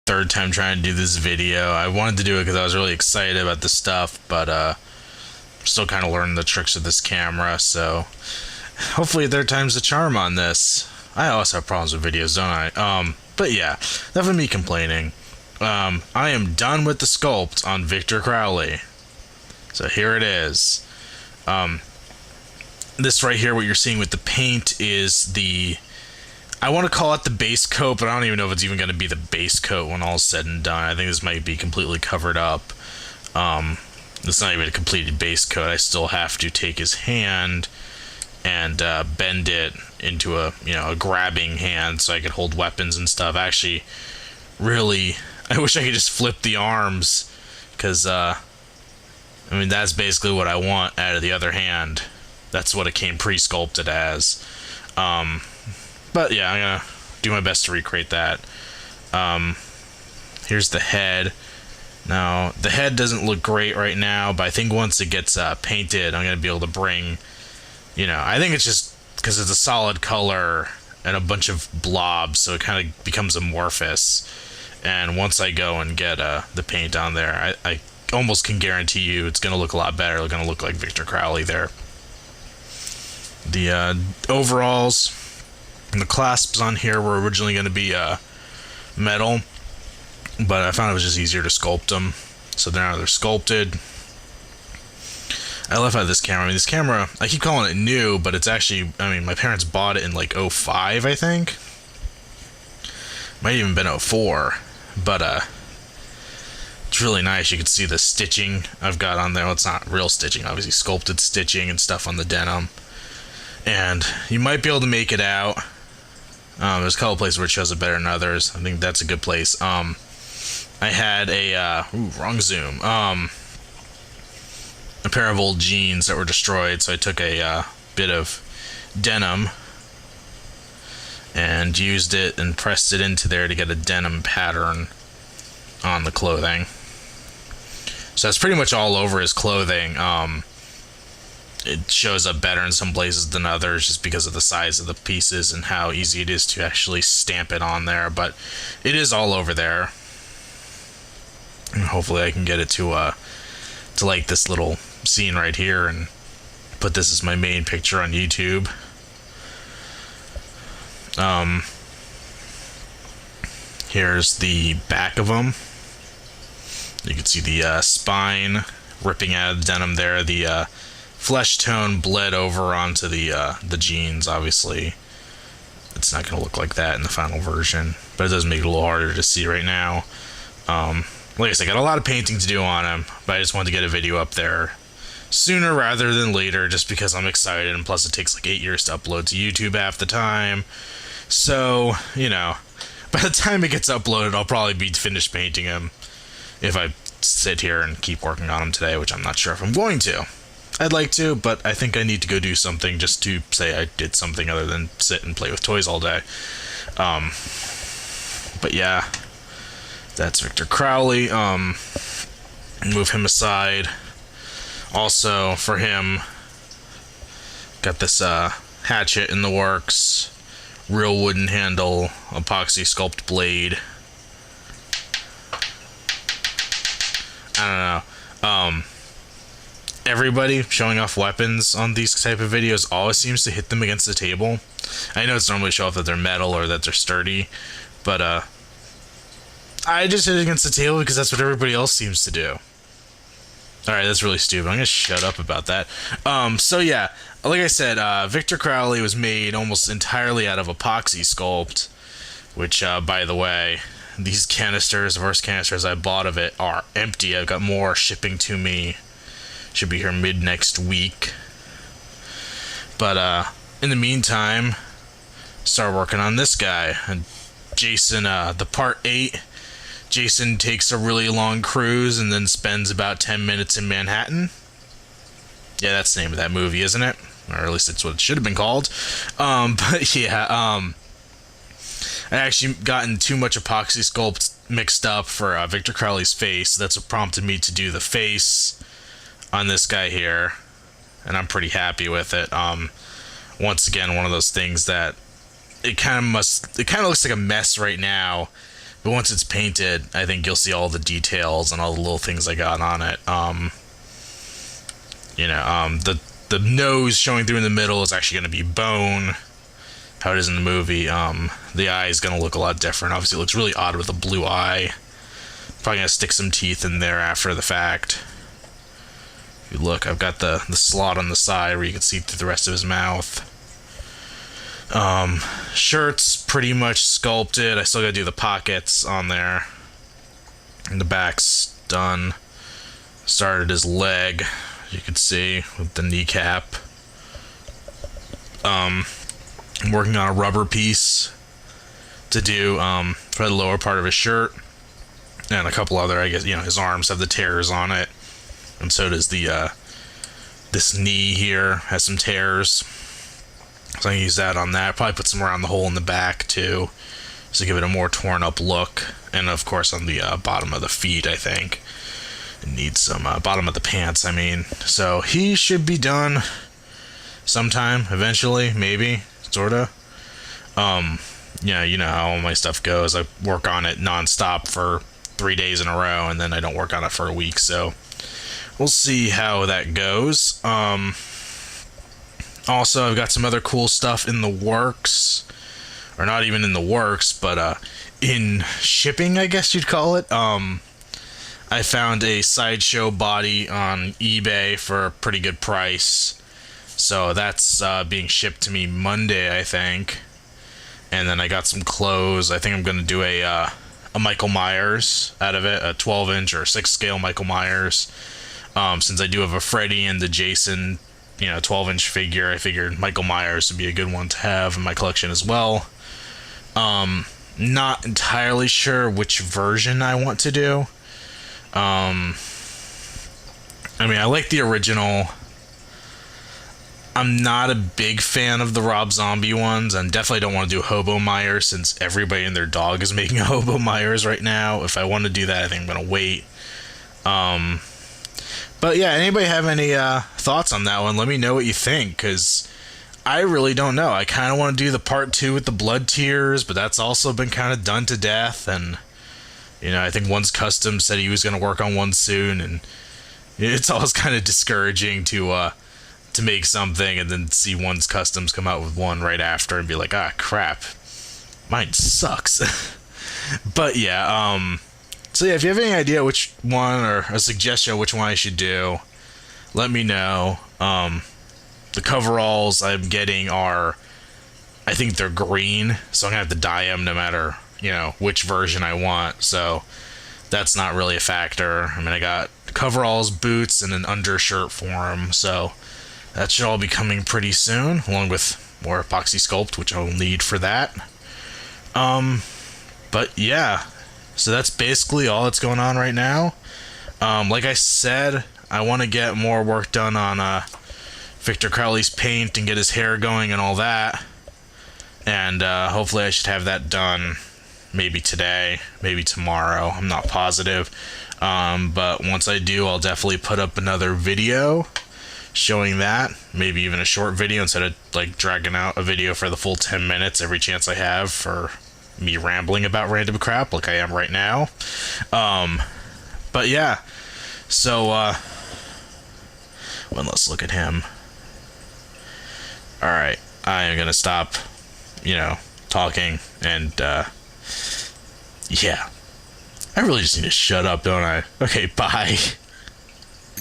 third time trying to do this video. I wanted to do it because I was really excited about this stuff, but still kind of learning the tricks of this camera, so hopefully third time's the charm on this. I always have problems with videos, don't I? But yeah, enough of me complaining. I am done with the sculpt on Victor Crowley. So here it is. This right here, what you're seeing with the paint is the... I want to call it the base coat, but I don't even know if it's even going to be the base coat when all's said and done. I think this might be completely covered up. It's not even a completed base coat. I still have to take his hand and bend it into a grabbing hand so I could hold weapons and stuff. Actually, really, I wish I could just flip the arms, because I mean, that's basically what I want out of the other hand. That's what it came pre-sculpted as. But yeah, I'm gonna do my best to recreate that. Here's the head. Now, the head doesn't look great right now, but I think once it gets painted, I'm gonna be able to bring, I think it's just because it's a solid color and a bunch of blobs, so it kind of becomes amorphous. And once I go and get the paint on there, I almost can guarantee you it's gonna look a lot better. It's gonna look like Victor Crowley there. The overalls and the clasps on here were originally going to be metal, but I found it was just easier to sculpt them, so now they're sculpted. I love how this camera, this camera, I keep calling it new, but it's actually, my parents bought it in like '05, I think. Might even been '04, but it's really nice. You can see the stitching I've got on there. Well, it's not real stitching, obviously sculpted stitching and stuff on the denim. And you might be able to make it out. There's a couple places where it shows it better than others. I think that's a good place. I had a wrong zoom. A pair of old jeans that were destroyed, so I took a bit of denim and used it and pressed it into there to get a denim pattern on the clothing. So that's pretty much all over his clothing. It shows up better in some places than others just because of the size of the pieces and how easy it is to actually stamp it on there, but it is all over there. And hopefully I can get it to like this little scene right here and put this as my main picture on YouTube. Here's the back of them. You can see the spine ripping out of the denim there. The flesh tone bled over onto the jeans. Obviously it's not going to look like that in the final version, but it does make it a little harder to see right now. Like I said, I got a lot of painting to do on him, but I just wanted to get a video up there sooner rather than later, just because I'm excited, and plus it takes like 8 years to upload to YouTube half the time. So by the time it gets uploaded, I'll probably be finished painting him if I sit here and keep working on him today, which I'm not sure if I'm going to. I'd like to, but I think I need to go do something just to say I did something other than sit and play with toys all day. But yeah, that's Victor Crowley. Move him aside. Also, for him, got this hatchet in the works. Real wooden handle, epoxy sculpt blade. I don't know. Everybody showing off weapons on these type of videos always seems to hit them against the table. I know it's normally show off that they're metal or that they're sturdy, but I just hit it against the table because that's what everybody else seems to do. Alright, that's really stupid. I'm gonna shut up about that. So yeah, like I said, Victor Crowley was made almost entirely out of epoxy sculpt, which, by the way, these canisters, the first canisters I bought of it, are empty. I've got more shipping to me. Should be here mid next week. But in the meantime, start working on this guy. And Jason, the part 8, Jason takes a really long cruise and then spends about 10 minutes in Manhattan. Yeah, that's the name of that movie, isn't it? Or at least it's what it should have been called. But yeah, I actually gotten too much epoxy sculpt mixed up for Victor Crowley's face. That's what prompted me to do the face on this guy here, and I'm pretty happy with it. Once again, one of those things that it kind of looks like a mess right now, But once it's painted, I think you'll see all the details and all the little things I got on it. The nose showing through in the middle is actually going to be bone, how it is in the movie. The eye is going to look a lot different. Obviously, it looks really odd with a blue eye. Probably going to stick some teeth in there after the fact. If you look, I've got the slot on the side where you can see through the rest of his mouth. Shirt's pretty much sculpted. I still got to do the pockets on there. And the back's done. Started his leg, you can see, with the kneecap. I'm working on a rubber piece to do for the lower part of his shirt. And a couple other, I guess, his arms have the tears on it. And so does the, this knee here has some tears. So I can use that on that. Probably put some around the hole in the back, too. Just to give it a more torn up look. And, of course, on the bottom of the feet, I think. It needs some, bottom of the pants, I mean. So he should be done sometime, eventually, maybe, sorta. Yeah, you know how all my stuff goes. I work on it nonstop for 3 days in a row, and then I don't work on it for a week, so we'll see how that goes. Also, I've got some other cool stuff in the works, or not even in the works, but in shipping, I guess you'd call it. I found a Sideshow body on eBay for a pretty good price, so that's being shipped to me Monday, I think. And then I got some clothes. I think I'm going to do a Michael Myers out of it, a 12-inch or 6-scale Michael Myers. Since I do have a Freddy and the Jason, 12-inch figure, I figured Michael Myers would be a good one to have in my collection as well. Not entirely sure which version I want to do. I like the original. I'm not a big fan of the Rob Zombie ones, and definitely don't want to do Hobo Myers since everybody and their dog is making a Hobo Myers right now. If I want to do that, I think I'm going to wait. But yeah, anybody have any thoughts on that one? Let me know what you think, because I really don't know. I kind of want to do the part 2 with the blood tears, but that's also been kind of done to death, and I think One's Custom said he was going to work on one soon, and it's always kind of discouraging to make something and then see One's Customs come out with one right after and be like, ah, crap, mine sucks. But yeah, so yeah, if you have any idea which one, or a suggestion of which one I should do, let me know. The coveralls I'm getting are, I think they're green, so I'm gonna have to dye them no matter which version I want, so that's not really a factor. I got coveralls, boots, and an undershirt for them, so that should all be coming pretty soon, along with more epoxy sculpt, which I'll need for that. But yeah, so that's basically all that's going on right now. Like I said, I want to get more work done on Victor Crowley's paint and get his hair going and all that. And hopefully I should have that done maybe today, maybe tomorrow. I'm not positive. But once I do, I'll definitely put up another video showing that, maybe even a short video instead of dragging out a video for the full 10 minutes every chance I have for me rambling about random crap like I am right now. But yeah, so well, let's look at him. Alright, I am gonna stop talking, and yeah, I really just need to shut up, don't I? Okay, bye.